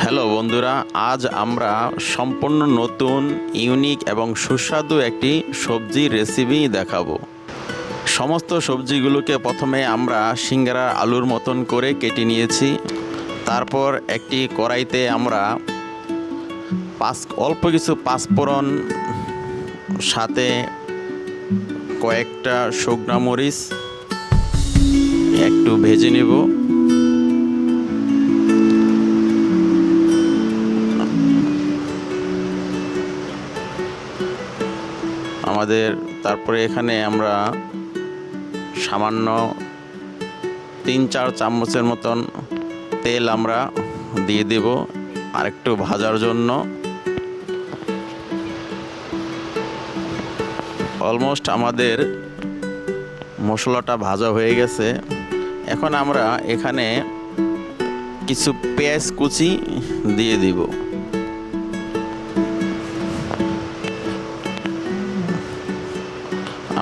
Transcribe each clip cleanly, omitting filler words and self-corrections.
Hello বন্ধুরা, আজ আমরা সম্পূর্ণ নতুন, ইউনিক এবং সুস্বাদু একটি সবজি রেসিপি দেখাবো। সমস্ত সবজিগুলোকে প্রথমে আমরা সিঙ্গারার আলুর মতন করে কেটে নিয়েছি। তারপর একটি কড়াইতে আমরা অল্প কিছু পাঁচফোড়ন, সাথে কয়েকটা শুকনা মরিচ একটু ভেজে নেব। তারপরে এখানে আমরা সামান্য 3-4 চামচের মতন তেল আমরা দিয়ে দেব আর একটু ভাজার জন্য। অলমোস্ট আমাদের মশলাটা ভাজা হয়ে গেছে। এখন আমরা এখানে কিছু পেঁয়াজ কুচি দিয়ে দিব।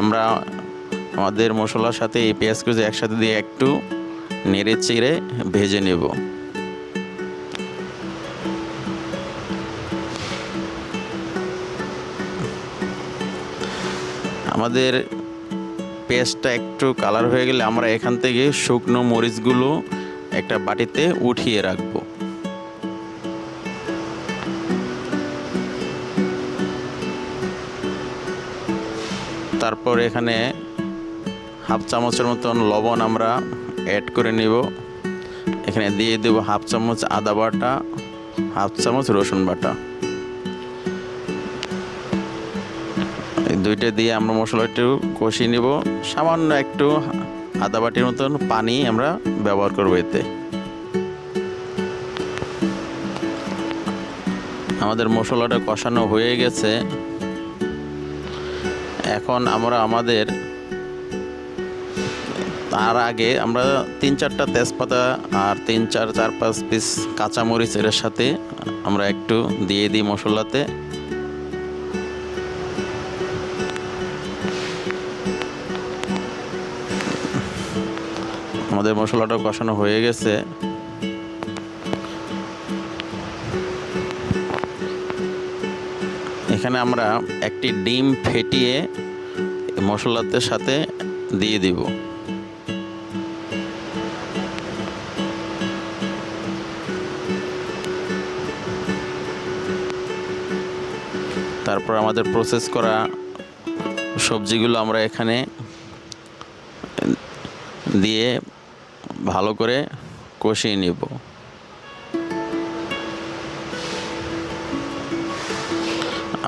আমরা আমাদের মশলার সাথে এই পেঁয়াজ কুচি একসাথে দিয়ে একটু নেড়ে চেড়ে ভেজে নেব। আমাদের পেঁয়াজটা একটু কালার হয়ে গেলে আমরা এখান থেকে শুকনো মরিচগুলো একটা বাটিতে উঠিয়ে রাখব। তারপর এখানে হাফ চামচের মতন লবণ আমরা অ্যাড করে নেব। এখানে দিয়ে দেব হাফ চামচ আদা বাটা, হাফ চামচ রসুন বাটা। এই দুইটা দিয়ে আমরা মশলা একটু কষিয়ে নেব। সামান্য একটু আদা বাটির মতন পানি আমরা ব্যবহার করব এতে। আমাদের মশলাটা কষানো হয়ে গেছে। এখন আমরা তার আগে আমরা 3-4টা তেজপাতা আর 3-4-5 পিস কাঁচামরিচ এর সাথে আমরা একটু দিয়ে দিই মশলাতে। আমাদের মশলাটা কষানো হয়ে গেছে। এখানে আমরা একটি ডিম ফেটিয়ে মশলাতে সাথে দিয়ে দিব। তারপর আমাদের প্রসেস করা সবজিগুলো আমরা এখানে দিয়ে ভালো করে কষিয়ে নেব।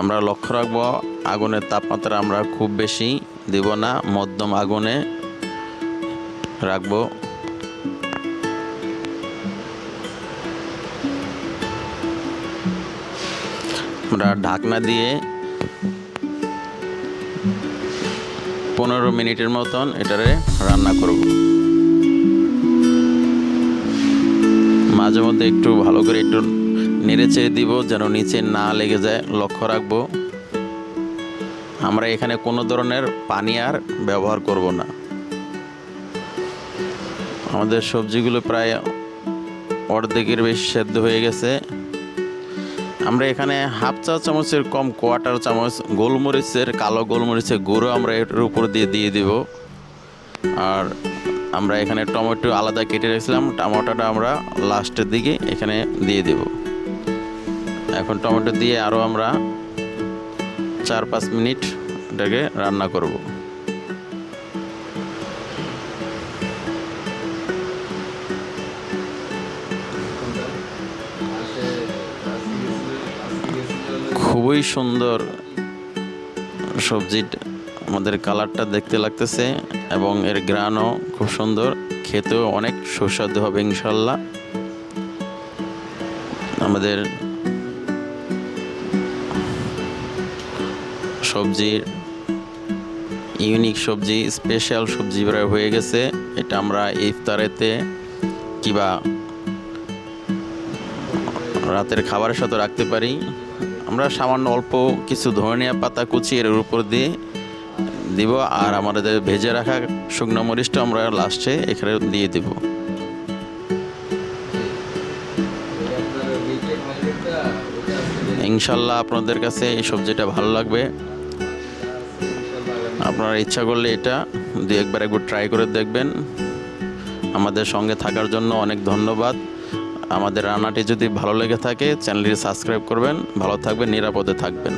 আমরা লক্ষ্য রাখব আগুনের তাপমাত্রা আমরা খুব বেশি দেব না, মধ্যম আগুনে রাখব। আমরা ঢাকনা দিয়ে 15 মিনিটের মতন এটারে রান্না করব। মাঝে মধ্যে একটু ভালো করে একটু নেড়ে চেড়ে দিব যেন নিচে না লেগে যায়, লক্ষ্য রাখবো। আমরা এখানে কোনো ধরনের পানি আর ব্যবহার করব না। আমাদের সবজিগুলো প্রায় অর্ধেকের বেশি সেদ্ধ হয়ে গেছে। আমরা এখানে হাফ চা চামচের কম কোয়ার্টার চামচ কালো গোলমরিচের গুঁড়ো আমরা এর উপর দিয়ে দিব। আর আমরা এখানে টমেটো আলাদা কেটে রেখেছিলাম, টমেটোটা আমরা লাস্টের দিকে এখানে দিয়ে দেব। এখন টমেটো দিয়ে আরও আমরা 4-5 মিনিট এটাকে রান্না করব। খুবই সুন্দর সবজিটা, আমাদের কালারটা দেখতে লাগতেছে এবং এর গ্রানও খুব সুন্দর, খেতেও অনেক সুস্বাদু হবে ইনশাল্লাহ। আমাদের সবজির ইউনিক সবজি, স্পেশাল সবজি প্রায় হয়ে গেছে। এটা আমরা ইফতারেতে কিংবা রাতের খাবারের সাথে রাখতে পারি। আমরা সামান্য অল্প কিছু ধনিয়া পাতা কুচি এর উপর দিয়ে দিব, আর আমাদের ভেজে রাখা শুকনো মরিচটা আমরা লাস্টে এখানে দিয়ে দেব। ইনশাল্লাহ আপনাদের কাছে এই সবজিটা ভালো লাগবে। আপনারা ইচ্ছা করলে এটা একবার ট্রাই করে দেখবেন। আমাদের সঙ্গে থাকার জন্য অনেক ধন্যবাদ। আমাদের রান্নাটি যদি ভালো লেগে থাকে চ্যানেলটি সাবস্ক্রাইব করবেন। ভালো থাকবেন, নিরাপদে থাকবেন।